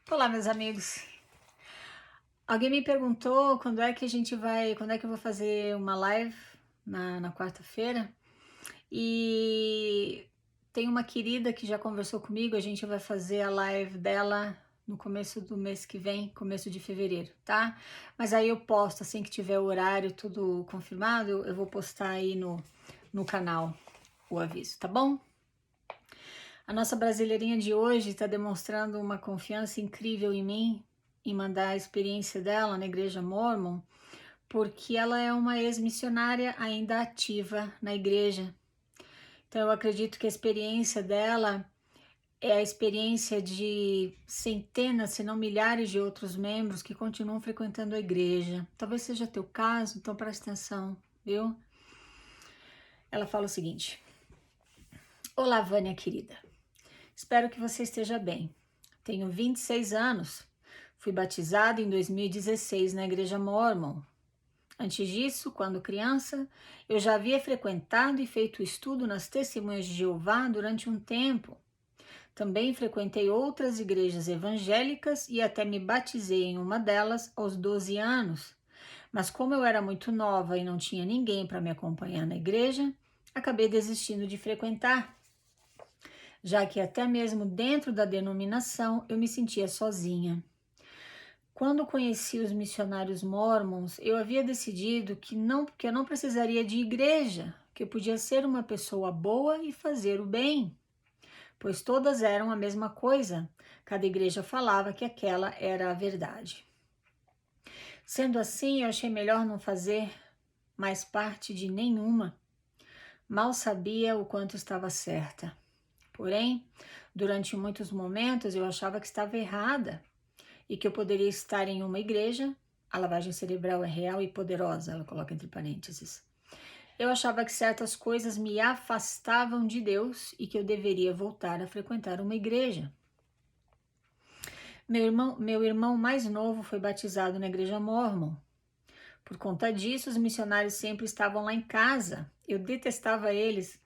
Olá, meus amigos. Alguém me perguntou quando é que quando é que eu vou fazer uma live na quarta-feira. E tem uma querida que já conversou comigo, a gente vai fazer a live dela no começo do mês que vem, começo de fevereiro, tá? Mas aí eu posto, assim que tiver o horário tudo confirmado, eu vou postar aí no canal o aviso, tá bom? A nossa brasileirinha de hoje está demonstrando uma confiança incrível em mim, em mandar a experiência dela na igreja Mormon, porque ela é uma ex-missionária ainda ativa na igreja. Então eu acredito que a experiência dela é a experiência de centenas, se não milhares de outros membros que continuam frequentando a igreja. Talvez seja teu caso, então presta atenção, viu? Ela fala o seguinte: Olá, Vânia querida. Espero que você esteja bem. Tenho 26 anos. Fui batizada em 2016 na Igreja Mormon. Antes disso, quando criança, eu já havia frequentado e feito estudo nas Testemunhas de Jeová durante um tempo. Também frequentei outras igrejas evangélicas e até me batizei em uma delas aos 12 anos. Mas como eu era muito nova e não tinha ninguém para me acompanhar na igreja, acabei desistindo de frequentar, já que até mesmo dentro da denominação eu me sentia sozinha. Quando conheci os missionários mormons, eu havia decidido que eu não precisaria de igreja, que eu podia ser uma pessoa boa e fazer o bem, pois todas eram a mesma coisa. Cada igreja falava que aquela era a verdade. Sendo assim, eu achei melhor não fazer mais parte de nenhuma. Mal sabia o quanto estava certa. Porém, durante muitos momentos eu achava que estava errada e que eu poderia estar em uma igreja. A lavagem cerebral é real e poderosa, ela coloca entre parênteses. Eu achava que certas coisas me afastavam de Deus e que eu deveria voltar a frequentar uma igreja. Meu irmão mais novo foi batizado na igreja Mormon. Por conta disso, os missionários sempre estavam lá em casa. Eu detestava eles,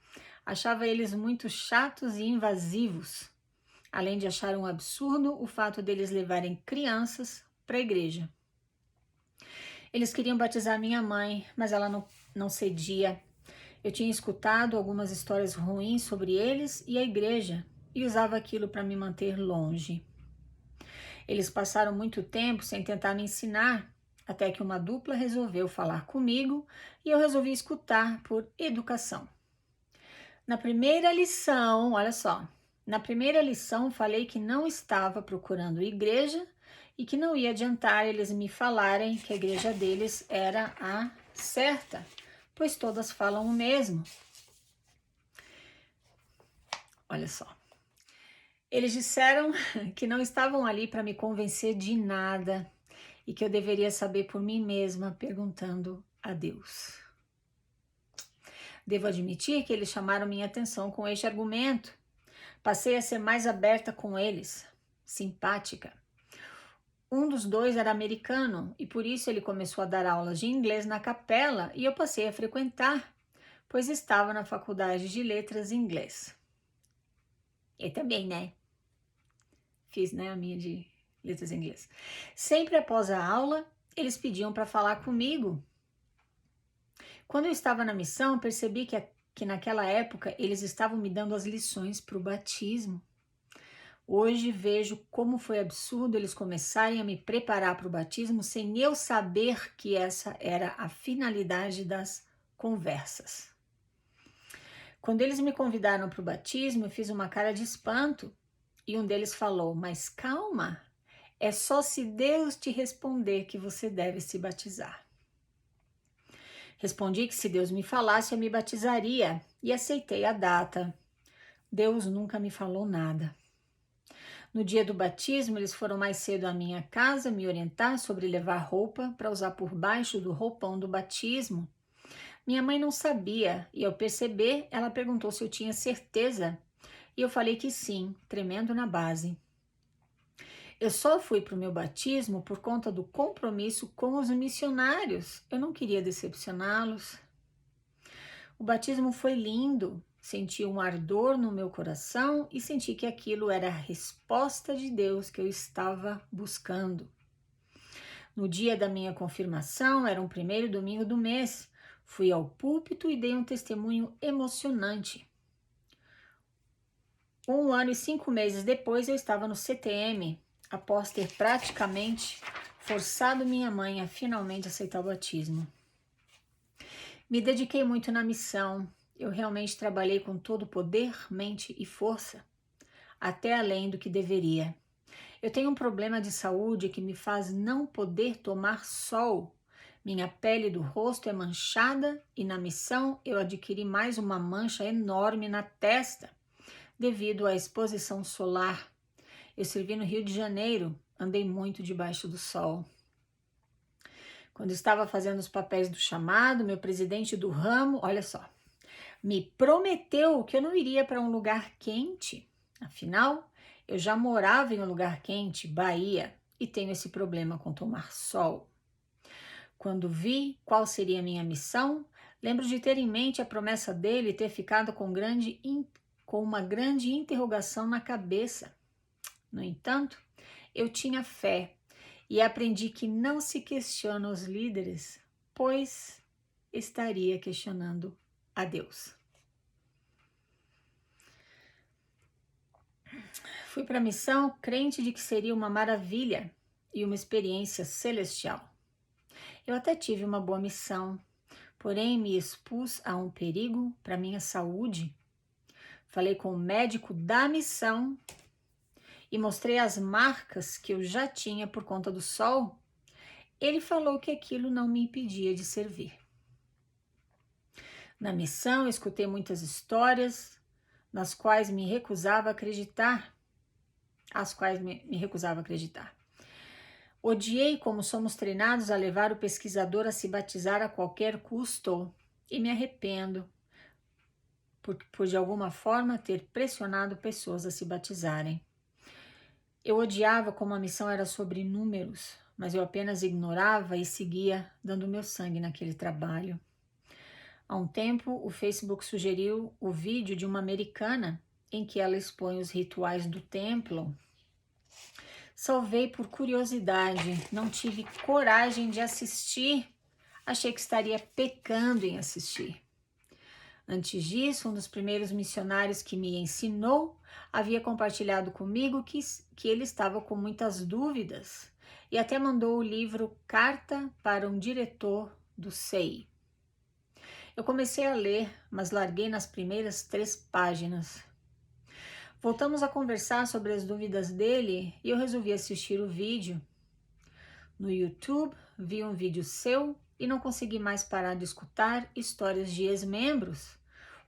achava eles muito chatos e invasivos, além de achar um absurdo o fato deles levarem crianças para a igreja. Eles queriam batizar minha mãe, mas ela não cedia. Eu tinha escutado algumas histórias ruins sobre eles e a igreja e usava aquilo para me manter longe. Eles passaram muito tempo sem tentar me ensinar, até que uma dupla resolveu falar comigo e eu resolvi escutar por educação. Na primeira lição, olha só, na primeira lição falei que não estava procurando igreja e que não ia adiantar eles me falarem que a igreja deles era a certa, pois todas falam o mesmo. Olha só. Eles disseram que não estavam ali para me convencer de nada e que eu deveria saber por mim mesma, perguntando a Deus. Devo admitir que eles chamaram minha atenção com este argumento. Passei a ser mais aberta com eles, simpática. Um dos dois era americano e por isso ele começou a dar aulas de inglês na capela e eu passei a frequentar, pois estava na faculdade de letras em inglês. Eu também, né? Fiz, né, a minha de letras em inglês. Sempre após a aula, eles pediam para falar comigo. Quando eu estava na missão, percebi que naquela época eles estavam me dando as lições para o batismo. Hoje vejo como foi absurdo eles começarem a me preparar para o batismo sem eu saber que essa era a finalidade das conversas. Quando eles me convidaram para o batismo, eu fiz uma cara de espanto e um deles falou: "Mas calma, é só se Deus te responder que você deve se batizar." Respondi que se Deus me falasse, eu me batizaria e aceitei a data. Deus nunca me falou nada. No dia do batismo, eles foram mais cedo à minha casa me orientar sobre levar roupa para usar por baixo do roupão do batismo. Minha mãe não sabia e, ao perceber, ela perguntou se eu tinha certeza e eu falei que sim, tremendo na base. Eu só fui para o meu batismo por conta do compromisso com os missionários. Eu não queria decepcioná-los. O batismo foi lindo. senti um ardor no meu coração e senti que aquilo era a resposta de Deus que eu estava buscando. No dia da minha confirmação, era um primeiro domingo do mês, fui ao púlpito e dei um testemunho emocionante. 1 ano e 5 meses depois, eu estava no CTM, após ter praticamente forçado minha mãe a finalmente aceitar o batismo. Me dediquei muito na missão, eu realmente trabalhei com todo o poder, mente e força, até além do que deveria. Eu tenho um problema de saúde que me faz não poder tomar sol. Minha pele do rosto é manchada e na missão eu adquiri mais uma mancha enorme na testa devido à exposição solar. Eu servi no Rio de Janeiro, andei muito debaixo do sol. Quando estava fazendo os papéis do chamado, meu presidente do ramo, olha só, me prometeu que eu não iria para um lugar quente. Afinal, eu já morava em um lugar quente, Bahia, e tenho esse problema com tomar sol. Quando vi qual seria a minha missão, lembro de ter em mente a promessa dele e ter ficado com uma grande interrogação na cabeça. No entanto, eu tinha fé e aprendi que não se questiona os líderes, pois estaria questionando a Deus. Fui para a missão crente de que seria uma maravilha e uma experiência celestial. Eu até tive uma boa missão, porém me expus a um perigo para minha saúde. Falei com o médico da missão e mostrei as marcas que eu já tinha por conta do sol. Ele falou que aquilo não me impedia de servir. Na missão, eu escutei muitas histórias nas quais me recusava a acreditar, Odiei como somos treinados a levar o pesquisador a se batizar a qualquer custo e me arrependo por de alguma forma ter pressionado pessoas a se batizarem. Eu odiava como a missão era sobre números, mas eu apenas ignorava e seguia dando meu sangue naquele trabalho. Há um tempo, o Facebook sugeriu o vídeo de uma americana em que ela expõe os rituais do templo. Salvei por curiosidade, não tive coragem de assistir, achei que estaria pecando em assistir. Antes disso, um dos primeiros missionários que me ensinou havia compartilhado comigo que ele estava com muitas dúvidas e até mandou o livro Carta para um Diretor do SEI. Eu comecei a ler, mas larguei nas primeiras 3 páginas. Voltamos a conversar sobre as dúvidas dele e eu resolvi assistir o vídeo. No YouTube, vi um vídeo seu e não consegui mais parar de escutar histórias de ex-membros.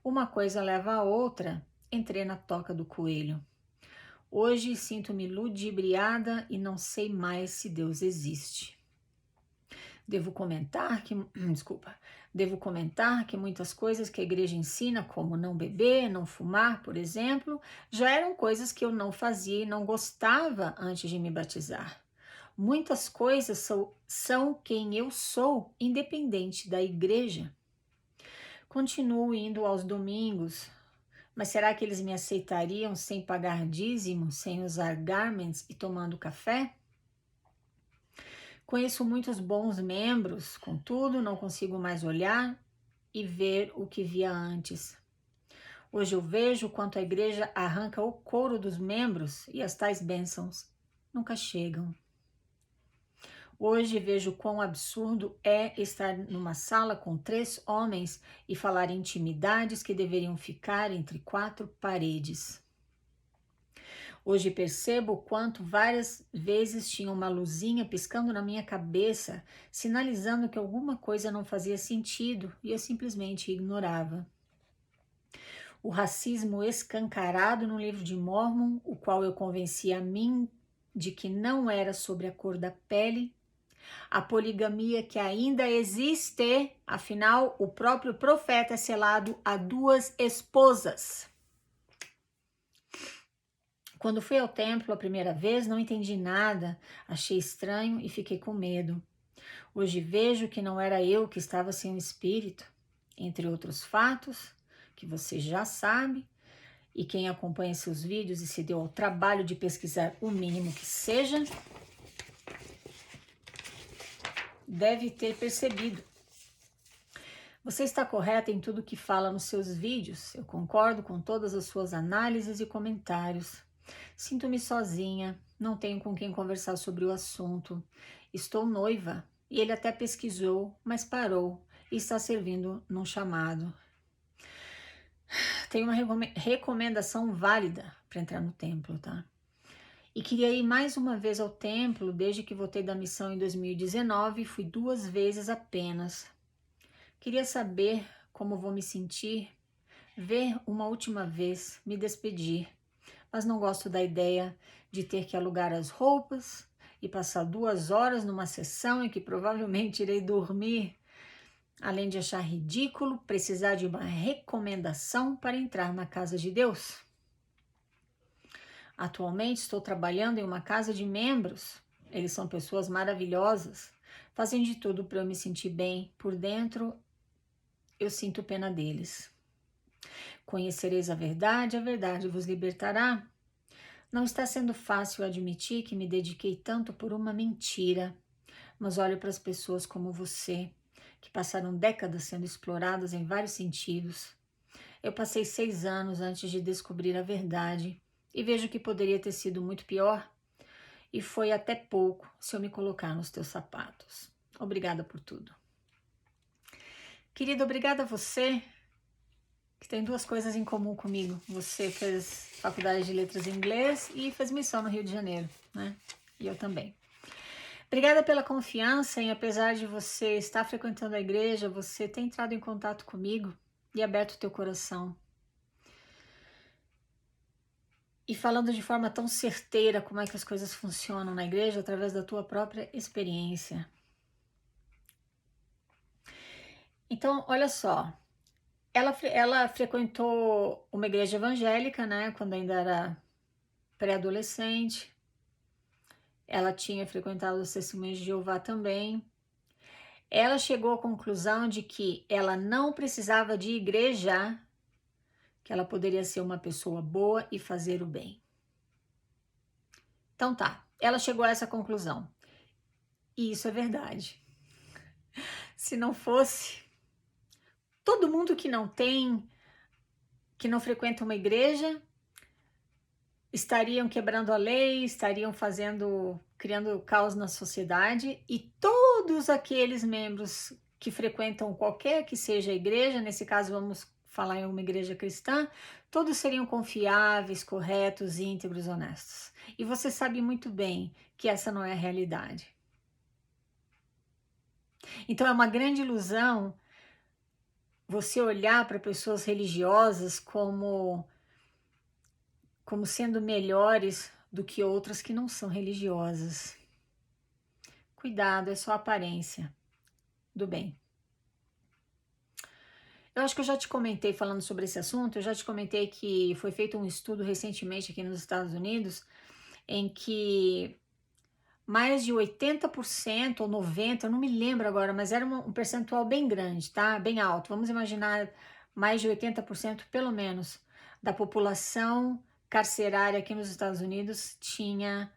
Uma coisa leva a outra, entrei na toca do coelho. Hoje sinto-me ludibriada e não sei mais se Deus existe. Devo comentar que muitas coisas que a igreja ensina, como não beber, não fumar, por exemplo, já eram coisas que eu não fazia e não gostava antes de me batizar. Muitas coisas são quem eu sou, independente da igreja. Continuo indo aos domingos, mas será que eles me aceitariam sem pagar dízimo, sem usar garments e tomando café? Conheço muitos bons membros, contudo, não consigo mais olhar e ver o que via antes. Hoje eu vejo quanto a igreja arranca o couro dos membros e as tais bênçãos nunca chegam. Hoje vejo quão absurdo é estar numa sala com 3 homens e falar intimidades que deveriam ficar entre 4 paredes. Hoje percebo o quanto várias vezes tinha uma luzinha piscando na minha cabeça, sinalizando que alguma coisa não fazia sentido e eu simplesmente ignorava. O racismo escancarado no livro de Mórmon, o qual eu convenci a mim de que não era sobre a cor da pele, a poligamia que ainda existe, afinal, o próprio profeta é selado a 2 esposas. Quando fui ao templo a primeira vez, não entendi nada, achei estranho e fiquei com medo. Hoje vejo que não era eu que estava sem o espírito. Entre outros fatos, que você já sabe, e quem acompanha seus vídeos e se deu ao trabalho de pesquisar o mínimo que seja, deve ter percebido. Você está correta em tudo que fala nos seus vídeos. Eu concordo com todas as suas análises e comentários. Sinto-me sozinha, não tenho com quem conversar sobre o assunto. Estou noiva e ele até pesquisou, mas parou e está servindo num chamado. Tem uma recomendação válida para entrar no templo, tá? E queria ir mais uma vez ao templo desde que voltei da missão em 2019, fui 2 vezes apenas. Queria saber como vou me sentir, ver uma última vez, me despedir, mas não gosto da ideia de ter que alugar as roupas e passar 2 horas numa sessão em que provavelmente irei dormir, além de achar ridículo precisar de uma recomendação para entrar na casa de Deus. Atualmente estou trabalhando em uma casa de membros. Eles são pessoas maravilhosas, fazem de tudo para eu me sentir bem. Por dentro, eu sinto pena deles. Conhecereis a verdade vos libertará. Não está sendo fácil admitir que me dediquei tanto por uma mentira, mas olho para as pessoas como você, que passaram décadas sendo exploradas em vários sentidos. Eu passei 6 anos antes de descobrir a verdade e vejo que poderia ter sido muito pior, e foi até pouco se eu me colocar nos teus sapatos. Obrigada por tudo. Querida, obrigada a você, que tem 2 coisas em comum comigo. Você fez faculdade de letras em inglês e fez missão no Rio de Janeiro, né? E eu também. Obrigada pela confiança em, apesar de você estar frequentando a igreja, você ter entrado em contato comigo e aberto o teu coração. E falando de forma tão certeira como é que as coisas funcionam na igreja, através da tua própria experiência. Então, olha só, ela frequentou uma igreja evangélica, né, quando ainda era pré-adolescente. Ela tinha frequentado os Testemunhos de Jeová também. Ela chegou à conclusão de que ela não precisava de igreja, que ela poderia ser uma pessoa boa e fazer o bem. Então tá, ela chegou a essa conclusão. E isso é verdade. Se não fosse, todo mundo que não frequenta uma igreja, estariam quebrando a lei, estariam criando caos na sociedade, e todos aqueles membros que frequentam qualquer que seja a igreja, nesse caso vamos falar em uma igreja cristã, todos seriam confiáveis, corretos, íntegros, honestos. E você sabe muito bem que essa não é a realidade. Então é uma grande ilusão você olhar para pessoas religiosas como sendo melhores do que outras que não são religiosas. Cuidado, é só aparência do bem. Eu acho que eu já te comentei falando sobre esse assunto, eu já te comentei que foi feito um estudo recentemente aqui nos Estados Unidos, em que mais de 80% ou 90%, eu não me lembro agora, mas era um percentual bem grande, tá? Bem alto. Vamos imaginar mais de 80% pelo menos da população carcerária aqui nos Estados Unidos tinha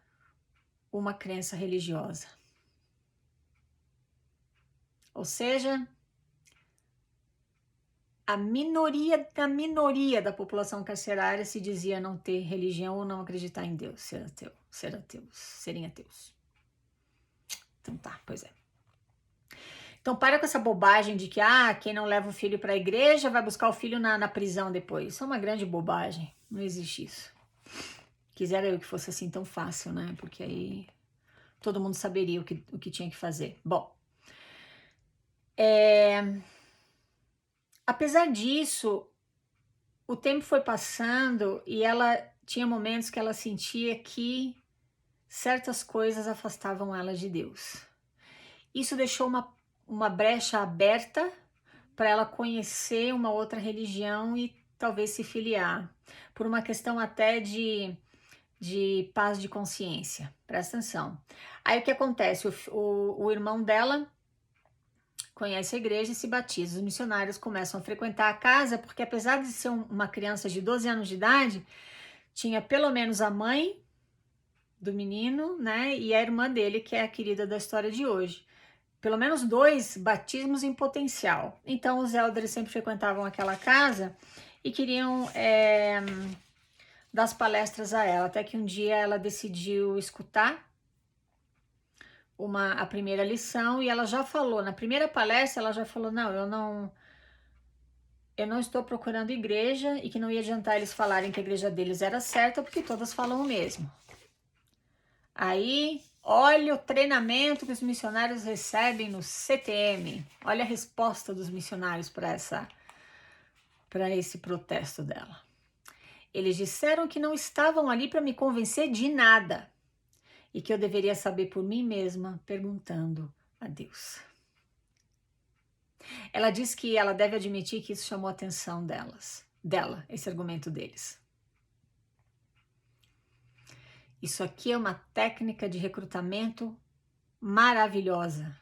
uma crença religiosa. Ou seja, a minoria da população carcerária se dizia não ter religião ou não acreditar em Deus, serem ateus. Então tá, pois é. Então para com essa bobagem de que quem não leva o filho para a igreja vai buscar o filho na prisão depois. Isso é uma grande bobagem, não existe isso. Quisera eu que fosse assim tão fácil, né? Porque aí todo mundo saberia o que tinha que fazer. Bom, apesar disso, o tempo foi passando e ela tinha momentos que ela sentia que certas coisas afastavam ela de Deus. Isso deixou uma brecha aberta para ela conhecer uma outra religião e talvez se filiar, por uma questão até de paz de consciência. Presta atenção. Aí o que acontece? O irmão dela conhece a igreja e se batiza. Os missionários começam a frequentar a casa, porque apesar de ser uma criança de 12 anos de idade, tinha pelo menos a mãe do menino, né, e a irmã dele, que é a querida da história de hoje. Pelo menos 2 batismos em potencial. Então os elders sempre frequentavam aquela casa e queriam dar as palestras a ela, até que um dia ela decidiu escutar a primeira lição, e ela já falou, na primeira palestra ela já falou, não, eu não estou procurando igreja, e que não ia adiantar eles falarem que a igreja deles era certa, porque todas falam o mesmo. Aí, olha o treinamento que os missionários recebem no CTM, olha a resposta dos missionários para esse protesto dela. Eles disseram que não estavam ali para me convencer de nada, e que eu deveria saber por mim mesma, perguntando a Deus. Ela diz que ela deve admitir que isso chamou a atenção dela, esse argumento deles. Isso aqui é uma técnica de recrutamento maravilhosa.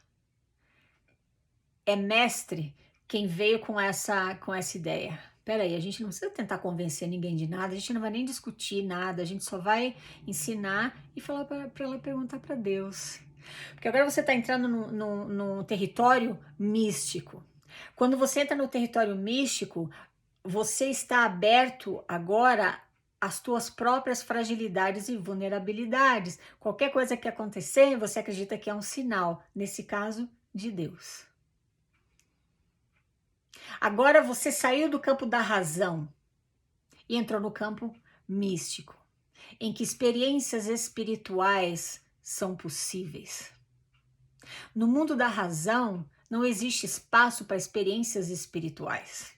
É mestre quem veio com essa ideia. Peraí, a gente não precisa tentar convencer ninguém de nada, a gente não vai nem discutir nada, a gente só vai ensinar e falar para ela perguntar para Deus. Porque agora você está entrando num território místico. Quando você entra no território místico, você está aberto agora às tuas próprias fragilidades e vulnerabilidades. Qualquer coisa que acontecer, você acredita que é um sinal, nesse caso, de Deus. Agora você saiu do campo da razão e entrou no campo místico, em que experiências espirituais são possíveis. No mundo da razão, não existe espaço para experiências espirituais.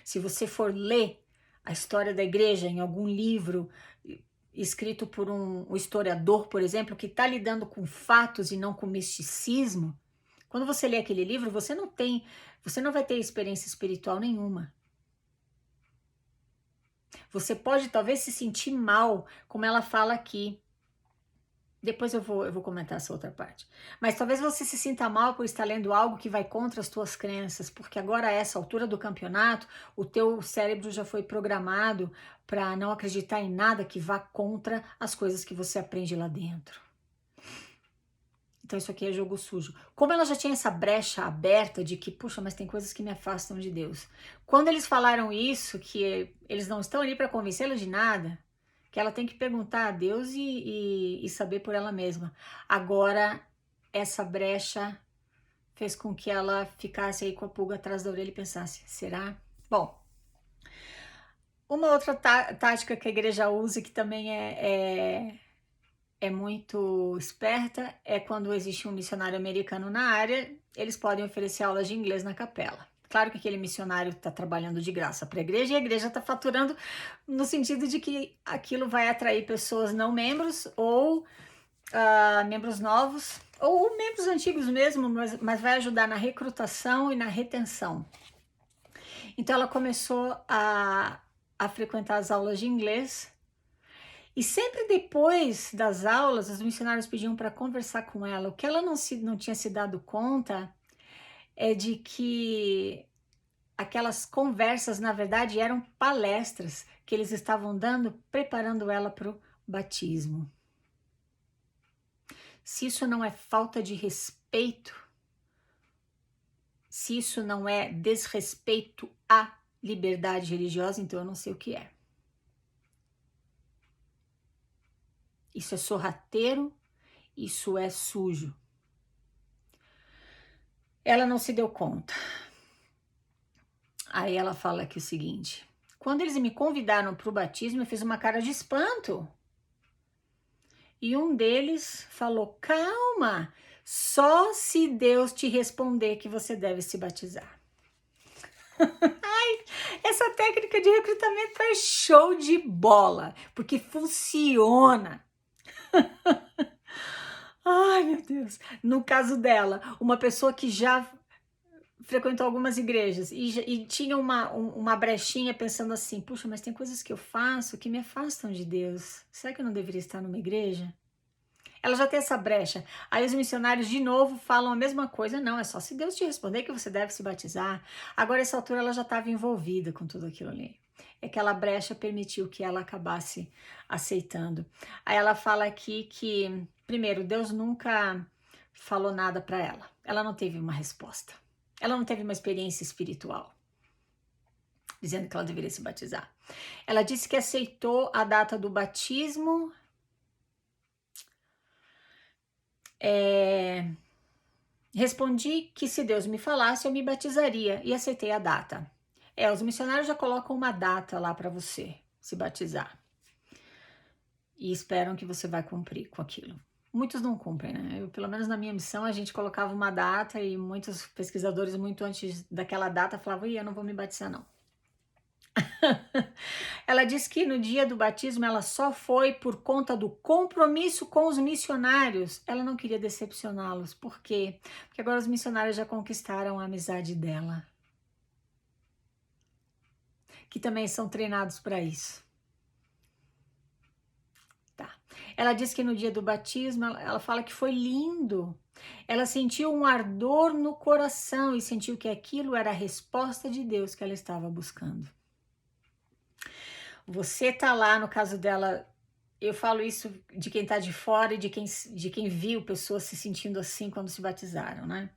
Se você for ler a história da igreja em algum livro escrito por um historiador, por exemplo, que está lidando com fatos e não com misticismo, quando você lê aquele livro, você não vai ter experiência espiritual nenhuma. Você pode talvez se sentir mal, como ela fala aqui. Depois eu vou comentar essa outra parte. Mas talvez você se sinta mal por estar lendo algo que vai contra as tuas crenças, porque agora a essa altura do campeonato, o teu cérebro já foi programado para não acreditar em nada que vá contra as coisas que você aprende lá dentro. Então isso aqui é jogo sujo. Como ela já tinha essa brecha aberta de que, puxa, mas tem coisas que me afastam de Deus. Quando eles falaram isso, que eles não estão ali para convencê-la de nada, que ela tem que perguntar a Deus e saber por ela mesma. Agora, essa brecha fez com que ela ficasse aí com a pulga atrás da orelha e pensasse, será? Bom, uma outra tática que a igreja usa, que também é muito esperta, é quando existe um missionário americano na área, eles podem oferecer aulas de inglês na capela. Claro que aquele missionário está trabalhando de graça para a igreja, e a igreja está faturando no sentido de que aquilo vai atrair pessoas não membros, ou membros novos, ou membros antigos mesmo, mas vai ajudar na recrutação e na retenção. Então ela começou a frequentar as aulas de inglês, e sempre depois das aulas, os missionários pediam para conversar com ela. O que ela não tinha se dado conta é de que aquelas conversas, na verdade, eram palestras que eles estavam dando, preparando ela para o batismo. Se isso não é falta de respeito, se isso não é desrespeito à liberdade religiosa, então eu não sei o que é. Isso é sorrateiro, isso é sujo. Ela não se deu conta. Aí ela fala aqui o seguinte: quando eles me convidaram para o batismo, eu fiz uma cara de espanto. E um deles falou, calma, só se Deus te responder que você deve se batizar. Ai, essa técnica de recrutamento é show de bola, porque funciona. Ai, meu Deus. No caso dela, uma pessoa que já frequentou algumas igrejas e tinha uma brechinha pensando assim, puxa, mas tem coisas que eu faço que me afastam de Deus. Será que eu não deveria estar numa igreja? Ela já tem essa brecha. Aí os missionários de novo falam a mesma coisa. Não, é só se Deus te responder que você deve se batizar. Agora, essa altura, ela já estava envolvida com tudo aquilo ali. Aquela brecha permitiu que ela acabasse aceitando. Aí ela fala aqui que, primeiro, Deus nunca falou nada para ela. Ela não teve uma resposta. Ela não teve uma experiência espiritual dizendo que ela deveria se batizar. Ela disse que aceitou a data do batismo. Respondi que se Deus me falasse, eu me batizaria e aceitei a data. Os missionários já colocam uma data lá para você se batizar. E esperam que você vai cumprir com aquilo. Muitos não cumprem, né? Pelo menos na minha missão, a gente colocava uma data e muitos pesquisadores, muito antes daquela data, falavam: eu não vou me batizar, não. Ela disse que no dia do batismo ela só foi por conta do compromisso com os missionários. Ela não queria decepcioná-los. Por quê? Porque agora os missionários já conquistaram a amizade dela, que também são treinados para isso. Tá. Ela disse que no dia do batismo, ela fala que foi lindo. Ela sentiu um ardor no coração e sentiu que aquilo era a resposta de Deus que ela estava buscando. Você tá lá, no caso dela, eu falo isso de quem tá de fora e de quem viu pessoas se sentindo assim quando se batizaram, né?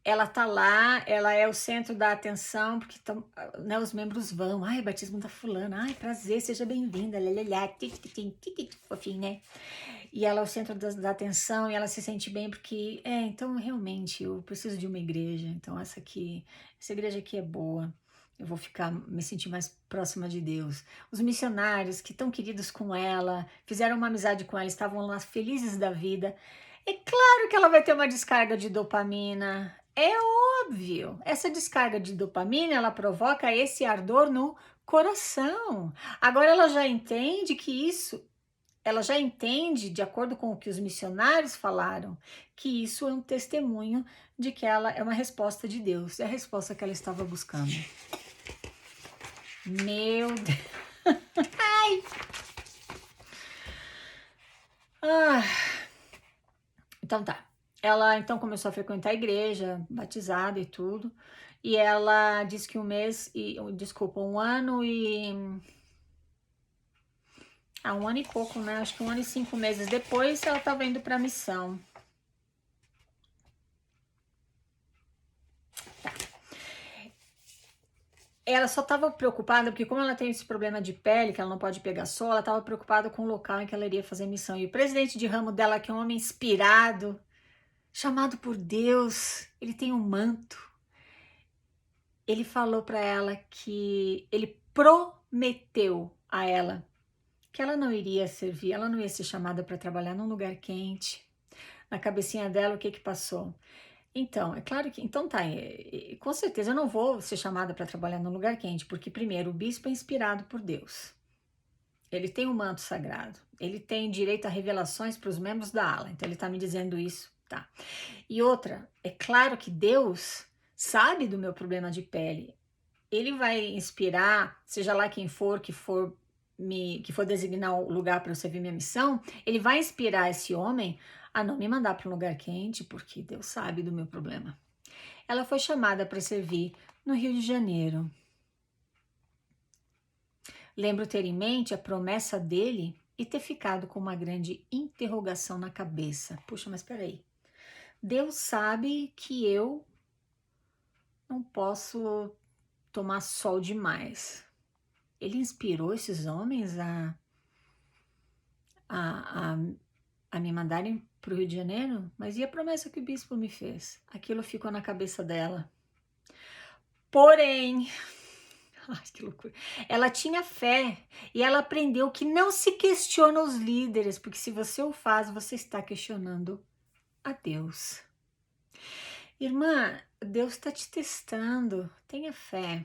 Ela tá lá, ela é o centro da atenção, porque né, os membros vão, ai, batismo da fulana, ai, prazer, seja bem-vinda, lelelá, fofinho, né? E ela é o centro da atenção e ela se sente bem porque, então realmente eu preciso de uma igreja, então essa igreja aqui é boa. Eu vou me sentir mais próxima de Deus. Os missionários que estão queridos com ela, fizeram uma amizade com ela, estavam lá felizes da vida. É claro que ela vai ter uma descarga de dopamina. É óbvio. Essa descarga de dopamina, ela provoca esse ardor no coração. Agora ela já entende de acordo com o que os missionários falaram, que isso é um testemunho de que ela é uma resposta de Deus. É a resposta que ela estava buscando. Meu Deus. Ai. Então tá. Ela então começou a frequentar a igreja, batizada e tudo. E ela disse que um ano e... um ano e pouco, né? Acho que 1 ano e 5 meses depois ela estava indo para a missão. Ela só estava preocupada, porque como ela tem esse problema de pele, que ela não pode pegar sol, ela estava preocupada com o local em que ela iria fazer missão. E o presidente de ramo dela, que é um homem inspirado, chamado por Deus, ele tem um manto. Ele falou para ela que ele prometeu a ela que ela não iria servir, ela não ia ser chamada para trabalhar num lugar quente. Na cabecinha dela, o que que passou? Então, é claro que... Então tá, com certeza eu não vou ser chamada para trabalhar num lugar quente, porque primeiro, o bispo é inspirado por Deus. Ele tem um manto sagrado. Ele tem direito a revelações para os membros da ala. Então ele está me dizendo isso, tá? E outra, é claro que Deus sabe do meu problema de pele. Ele vai inspirar, seja lá quem for, que for designar o lugar para eu servir minha missão, ele vai inspirar esse homem a não me mandar para um lugar quente, porque Deus sabe do meu problema. Ela foi chamada para servir no Rio de Janeiro. Lembro ter em mente a promessa dele e ter ficado com uma grande interrogação na cabeça. Puxa, mas peraí. Deus sabe que eu não posso tomar sol demais. Ele inspirou esses homens a me mandarem para o Rio de Janeiro? Mas e a promessa que o bispo me fez? Aquilo ficou na cabeça dela. Porém, ai, que loucura. Ela tinha fé e ela aprendeu que não se questiona os líderes, porque se você o faz, você está questionando a Deus. Irmã, Deus está te testando, tenha fé.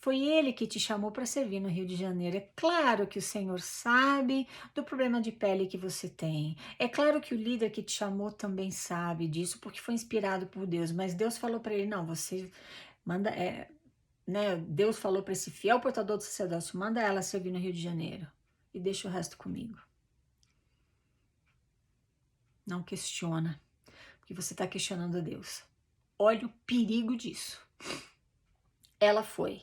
Foi Ele que te chamou para servir no Rio de Janeiro. É claro que o Senhor sabe do problema de pele que você tem. É claro que o líder que te chamou também sabe disso, porque foi inspirado por Deus. Mas Deus falou para ele, não, você manda... né? Deus falou para esse fiel portador do sacerdócio, manda ela servir no Rio de Janeiro e deixa o resto comigo. Não questiona, porque você está questionando a Deus. Olha o perigo disso. Ela foi.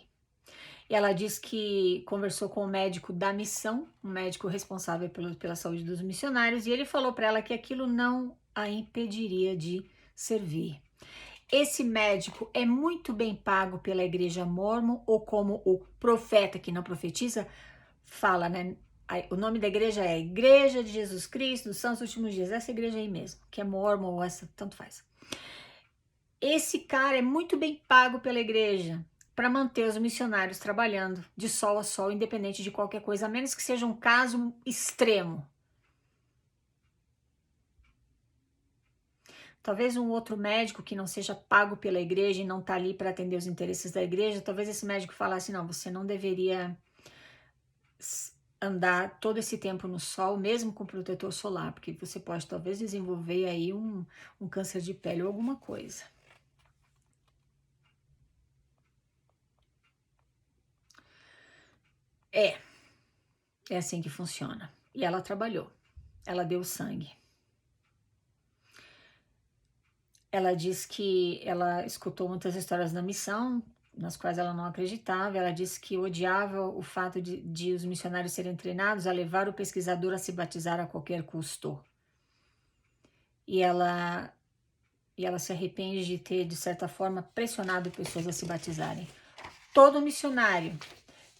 E ela diz que conversou com o médico da missão, um médico responsável pela saúde dos missionários, e ele falou para ela que aquilo não a impediria de servir. Esse médico é muito bem pago pela igreja mórmon, ou como o profeta que não profetiza fala, né? O nome da igreja é Igreja de Jesus Cristo dos Santos Últimos Dias. Essa igreja aí mesmo, que é mórmon ou essa, tanto faz. Esse cara é muito bem pago pela igreja para manter os missionários trabalhando de sol a sol, independente de qualquer coisa, a menos que seja um caso extremo. Talvez um outro médico que não seja pago pela igreja e não está ali para atender os interesses da igreja, talvez esse médico falasse, não, você não deveria andar todo esse tempo no sol, mesmo com protetor solar, porque você pode talvez desenvolver aí um câncer de pele ou alguma coisa. É assim que funciona. E ela trabalhou, ela deu sangue. Ela diz que ela escutou muitas histórias da missão, nas quais ela não acreditava. Ela disse que odiava o fato de os missionários serem treinados a levar o pesquisador a se batizar a qualquer custo. E ela se arrepende de ter, de certa forma, pressionado pessoas a se batizarem. Todo missionário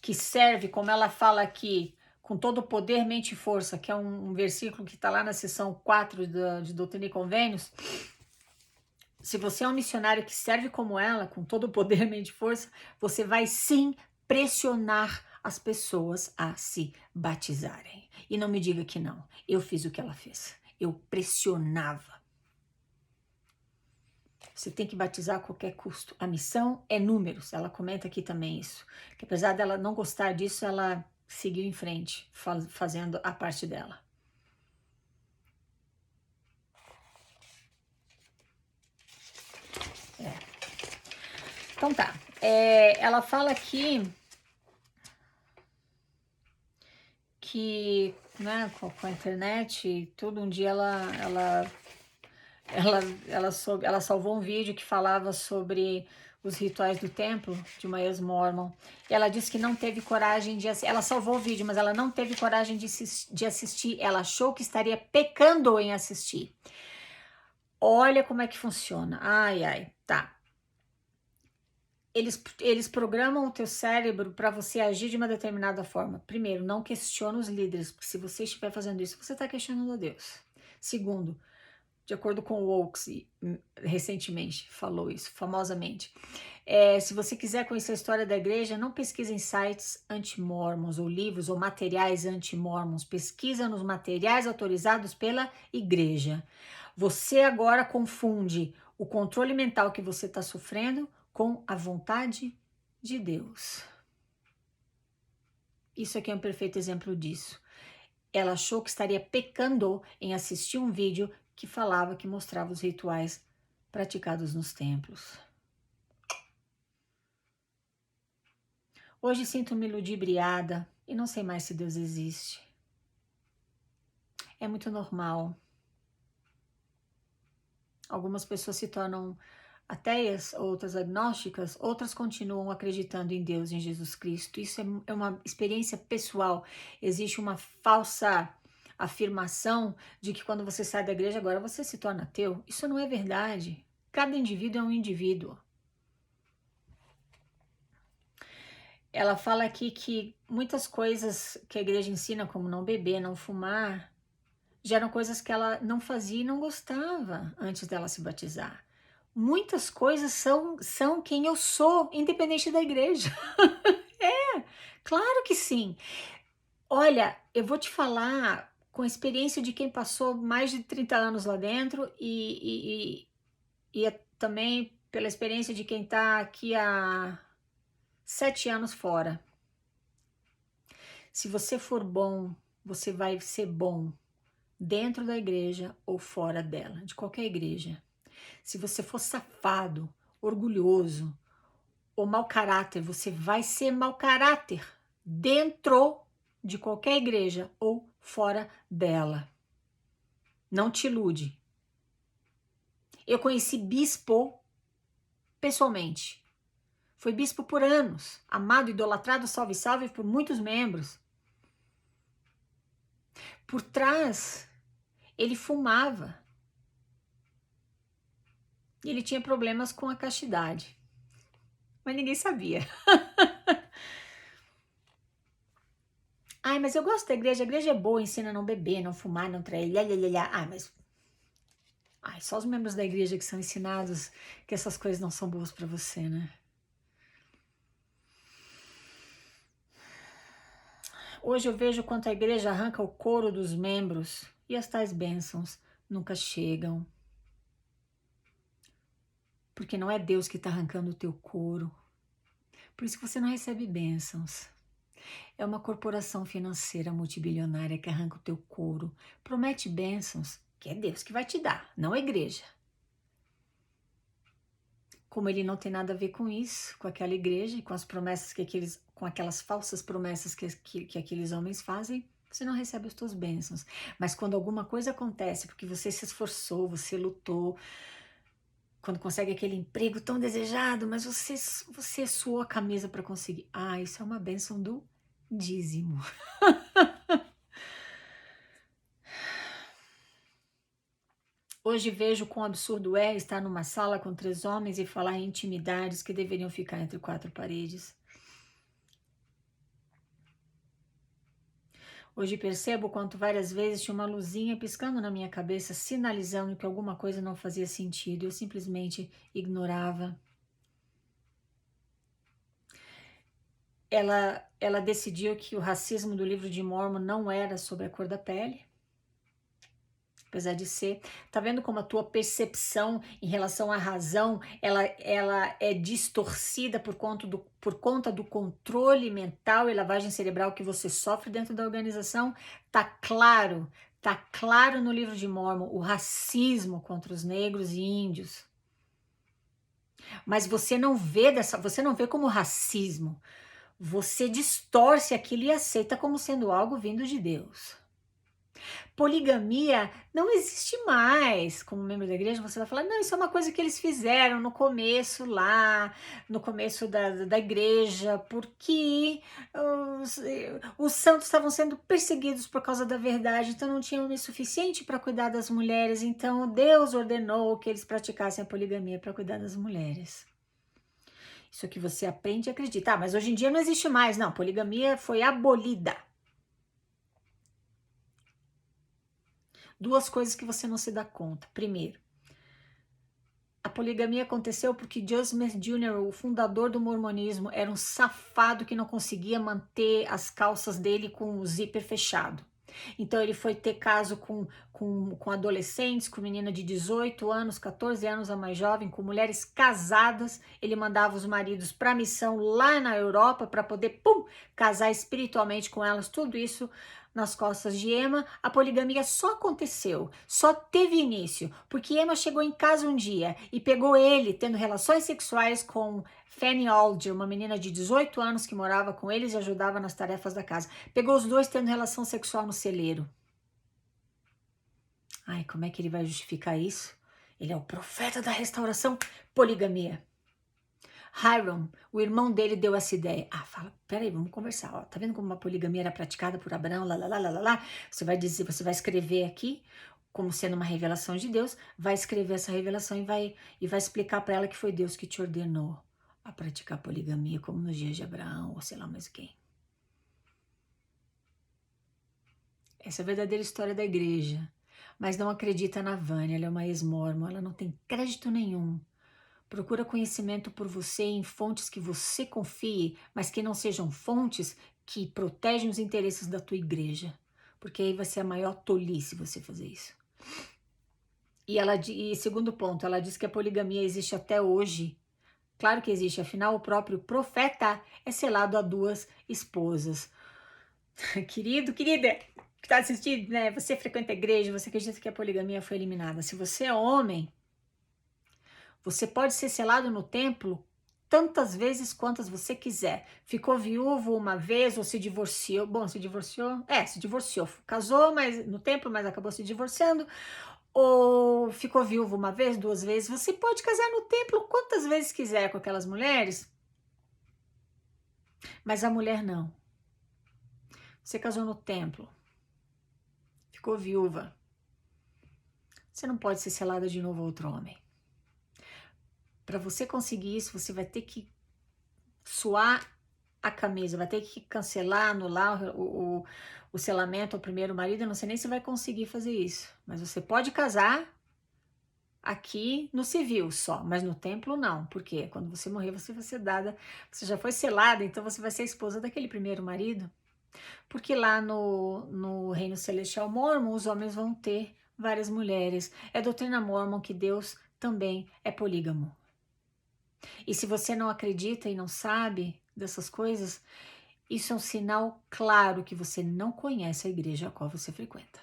que serve, como ela fala aqui, com todo o poder, mente e força, que é um versículo que está lá na seção 4 de Doutrina e Convênios. Se você é um missionário que serve como ela, com todo o poder, mente e força, você vai sim pressionar as pessoas a se batizarem. E não me diga que não. Eu fiz o que ela fez. Eu pressionava. Você tem que batizar a qualquer custo. A missão é números. Ela comenta aqui também isso. Que apesar dela não gostar disso, ela seguiu em frente, fazendo a parte dela. Então tá. Ela fala aqui que, né, com a internet, tudo, um dia ela salvou um vídeo que falava sobre os rituais do templo de uma ex-mormon. Ela disse que não teve coragem de assistir. Ela salvou o vídeo, mas ela não teve coragem de assistir. Ela achou que estaria pecando em assistir. Olha como é que funciona. Ai, ai, tá. Eles programam o teu cérebro para você agir de uma determinada forma. Primeiro, não questiona os líderes, porque se você estiver fazendo isso, você está questionando a Deus. Segundo, de acordo com o Oaks, recentemente falou isso, famosamente. Se você quiser conhecer a história da igreja, não pesquisa em sites anti-mormons, ou livros, ou materiais anti-mormons. Pesquisa nos materiais autorizados pela igreja. Você agora confunde o controle mental que você está sofrendo com a vontade de Deus. Isso aqui é um perfeito exemplo disso. Ela achou que estaria pecando em assistir um vídeo que falava, que mostrava os rituais praticados nos templos. Hoje sinto-me ludibriada e não sei mais se Deus existe. É muito normal. Algumas pessoas se tornam ateias, outras agnósticas, outras continuam acreditando em Deus, em Jesus Cristo. Isso é uma experiência pessoal. Existe uma falsa afirmação de que quando você sai da igreja agora você se torna ateu. Isso não é verdade. Cada indivíduo é um indivíduo. Ela fala aqui que muitas coisas que a igreja ensina, como não beber, não fumar, já eram coisas que ela não fazia e não gostava antes dela se batizar. Muitas coisas são quem eu sou, independente da igreja. Claro que sim. Olha, eu vou te falar com a experiência de quem passou mais de 30 anos lá dentro e também pela experiência de quem está aqui há 7 anos fora. Se você for bom, você vai ser bom dentro da igreja ou fora dela, de qualquer igreja. Se você for safado, orgulhoso ou mau caráter, você vai ser mau caráter dentro de qualquer igreja ou fora dela. Não te ilude. Eu conheci bispo pessoalmente. Foi bispo por anos, amado, idolatrado, salve, salve por muitos membros. Por trás, ele fumava. E ele tinha problemas com a castidade. Mas ninguém sabia. Ai, mas eu gosto da igreja. A igreja é boa, ensina a não beber, não fumar, não trair. Ah, mas... Ai, só os membros da igreja que são ensinados que essas coisas não são boas para você, né? Hoje eu vejo quanto a igreja arranca o couro dos membros e as tais bênçãos nunca chegam. Porque não é Deus que está arrancando o teu couro. Por isso que você não recebe bênçãos. É uma corporação financeira multibilionária que arranca o teu couro. Promete bênçãos, que é Deus que vai te dar, não a igreja. Como ele não tem nada a ver com isso, com aquela igreja e com as promessas com aquelas falsas promessas que aqueles homens fazem, você não recebe as tuas bênçãos. Mas quando alguma coisa acontece, porque você se esforçou, você lutou, quando consegue aquele emprego tão desejado, mas você suou a camisa para conseguir. Ah, isso é uma bênção do dízimo. Hoje vejo quão absurdo é estar numa sala com 3 homens e falar em intimidades que deveriam ficar entre 4 paredes. Hoje percebo quanto várias vezes tinha uma luzinha piscando na minha cabeça, sinalizando que alguma coisa não fazia sentido. Eu simplesmente ignorava. Ela decidiu que o racismo do livro de Mórmon não era sobre a cor da pele, apesar de ser. Tá vendo como a tua percepção em relação à razão, ela é distorcida por conta do controle mental e lavagem cerebral que você sofre dentro da organização? Tá claro no livro de Mórmon o racismo contra os negros e índios. Mas você não vê como racismo. Você distorce aquilo e aceita como sendo algo vindo de Deus. Poligamia não existe mais. Como membro da igreja, você vai falar, não, isso é uma coisa que eles fizeram no começo lá, no começo da igreja, porque os santos estavam sendo perseguidos por causa da verdade, então não tinham homem suficiente para cuidar das mulheres, então Deus ordenou que eles praticassem a poligamia para cuidar das mulheres. Isso que você aprende e acredita. Ah, mas hoje em dia não existe mais. Não, poligamia foi abolida. Duas coisas que você não se dá conta. Primeiro, a poligamia aconteceu porque Joseph Smith Jr., o fundador do mormonismo, era um safado que não conseguia manter as calças dele com o zíper fechado. Então ele foi ter caso com adolescentes, com menina de 18 anos, 14 anos a mais jovem, com mulheres casadas. Ele mandava os maridos para a missão lá na Europa para poder, casar espiritualmente com elas. Tudo isso nas costas de Emma. A poligamia só aconteceu, só teve início, porque Emma chegou em casa um dia e pegou ele tendo relações sexuais com Fanny Alger, uma menina de 18 anos que morava com eles e ajudava nas tarefas da casa. Pegou os dois tendo relação sexual no celeiro. Ai, como é que ele vai justificar isso? Ele é o profeta da restauração. Poligamia. Hiram, o irmão dele, deu essa ideia. Ah, fala, peraí, vamos conversar. Ó, tá vendo como uma poligamia era praticada por Abraão? Lá. Você vai dizer, você vai escrever aqui como sendo uma revelação de Deus, vai escrever essa revelação e vai explicar para ela que foi Deus que te ordenou a praticar poligamia, como nos dias de Abraão, ou sei lá mais quem. Essa é a verdadeira história da igreja. Mas não acredita na Vânia, ela é uma ex-mormon, ela não tem crédito nenhum. Procura conhecimento por você em fontes que você confie, mas que não sejam fontes que protegem os interesses da tua igreja. Porque aí vai ser a maior tolice você fazer isso. E segundo ponto, ela diz que a poligamia existe até hoje. Claro que existe, afinal o próprio profeta é selado a 2 esposas. Querido, querida, que está assistindo, né? Você frequenta a igreja, você acredita que a poligamia foi eliminada. Se você é homem, você pode ser selado no templo tantas vezes quantas você quiser. Ficou viúvo uma vez ou se divorciou. Bom, se divorciou? Se divorciou. Casou mas no templo, mas acabou se divorciando. Ou ficou viúvo uma vez, 2 vezes. Você pode casar no templo quantas vezes quiser com aquelas mulheres. Mas a mulher não. Você casou no templo. Ficou viúva. Você não pode ser selada de novo a outro homem. Para você conseguir isso, você vai ter que suar a camisa, vai ter que cancelar, anular o selamento ao primeiro marido. Eu não sei nem se vai conseguir fazer isso, mas você pode casar aqui no civil só, mas no templo não, porque quando você morrer você vai ser dada, você já foi selada, então você vai ser a esposa daquele primeiro marido, porque lá no reino celestial mórmon os homens vão ter várias mulheres. É doutrina mórmon que Deus também é polígamo. E se você não acredita e não sabe dessas coisas, isso é um sinal claro que você não conhece a igreja a qual você frequenta.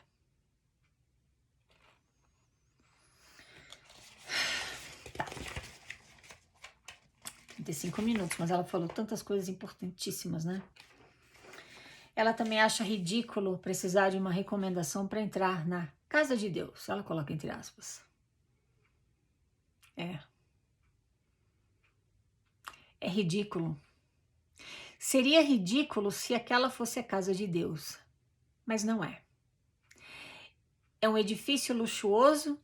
Tá. 35 minutos, mas ela falou tantas coisas importantíssimas, né? Ela também acha ridículo precisar de uma recomendação para entrar na casa de Deus. Ela coloca entre aspas. É ridículo. Seria ridículo se aquela fosse a casa de Deus, mas não é. É um edifício luxuoso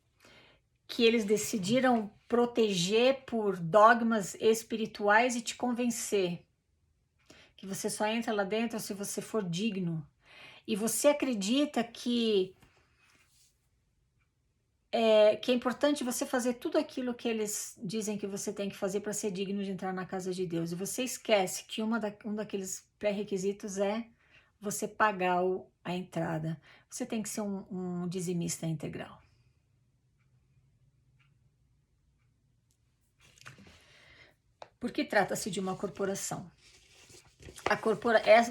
que eles decidiram proteger por dogmas espirituais e te convencer que você só entra lá dentro se você for digno. E você acredita que é importante você fazer tudo aquilo que eles dizem que você tem que fazer para ser digno de entrar na casa de Deus. E você esquece que um daqueles pré-requisitos é você pagar a entrada. Você tem que ser um dizimista integral. Porque trata-se de uma corporação.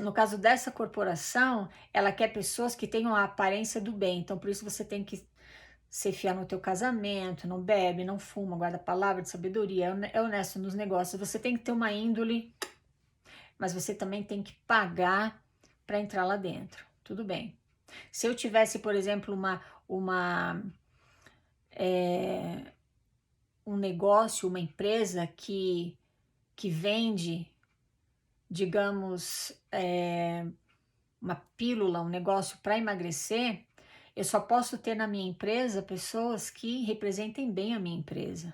No caso dessa corporação, ela quer pessoas que tenham a aparência do bem. Então, por isso você tem que ser fiel no teu casamento, não bebe, não fuma, guarda a palavra de sabedoria, é honesto nos negócios. Você tem que ter uma índole, mas você também tem que pagar para entrar lá dentro. Tudo bem. Se eu tivesse, por exemplo, um negócio, uma empresa que vende, digamos, uma pílula, um negócio para emagrecer, eu só posso ter na minha empresa pessoas que representem bem a minha empresa.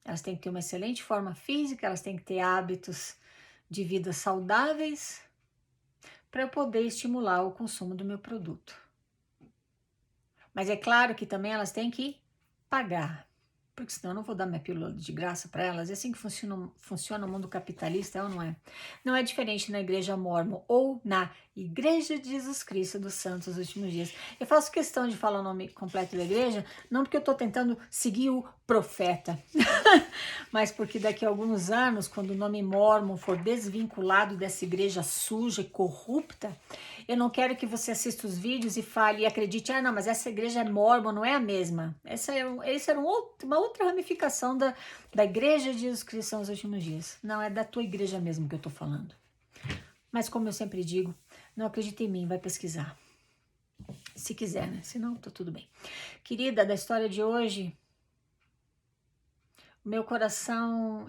Elas têm que ter uma excelente forma física, elas têm que ter hábitos de vida saudáveis para eu poder estimular o consumo do meu produto. Mas é claro que também elas têm que pagar, porque senão eu não vou dar minha pílula de graça para elas. É assim que funciona o mundo capitalista, é ou não é? Não é diferente na igreja mórmon ou na Igreja de Jesus Cristo dos Santos dos Últimos Dias. Eu faço questão de falar o nome completo da igreja, não porque eu estou tentando seguir o profeta, mas porque daqui a alguns anos, quando o nome mórmon for desvinculado dessa igreja suja e corrupta, eu não quero que você assista os vídeos e fale e acredite, não, mas essa igreja é mórmon, não é a mesma. Essa era uma outra ramificação da Igreja de Jesus Cristo nos Últimos Dias. Não, é da tua igreja mesmo que eu tô falando. Mas como eu sempre digo, não acredita em mim, vai pesquisar. Se quiser, né? Se não, tá tudo bem. Querida, da história de hoje, o meu coração,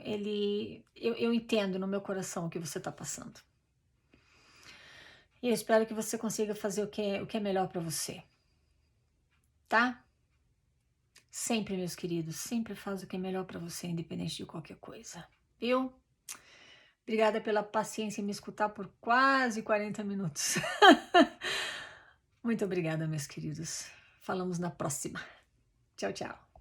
eu entendo no meu coração o que você tá passando. E eu espero que você consiga fazer o que é melhor para você. Tá? Sempre, meus queridos, sempre faz o que é melhor para você, independente de qualquer coisa. Viu? Obrigada pela paciência em me escutar por quase 40 minutos. Muito obrigada, meus queridos. Falamos na próxima. Tchau, tchau.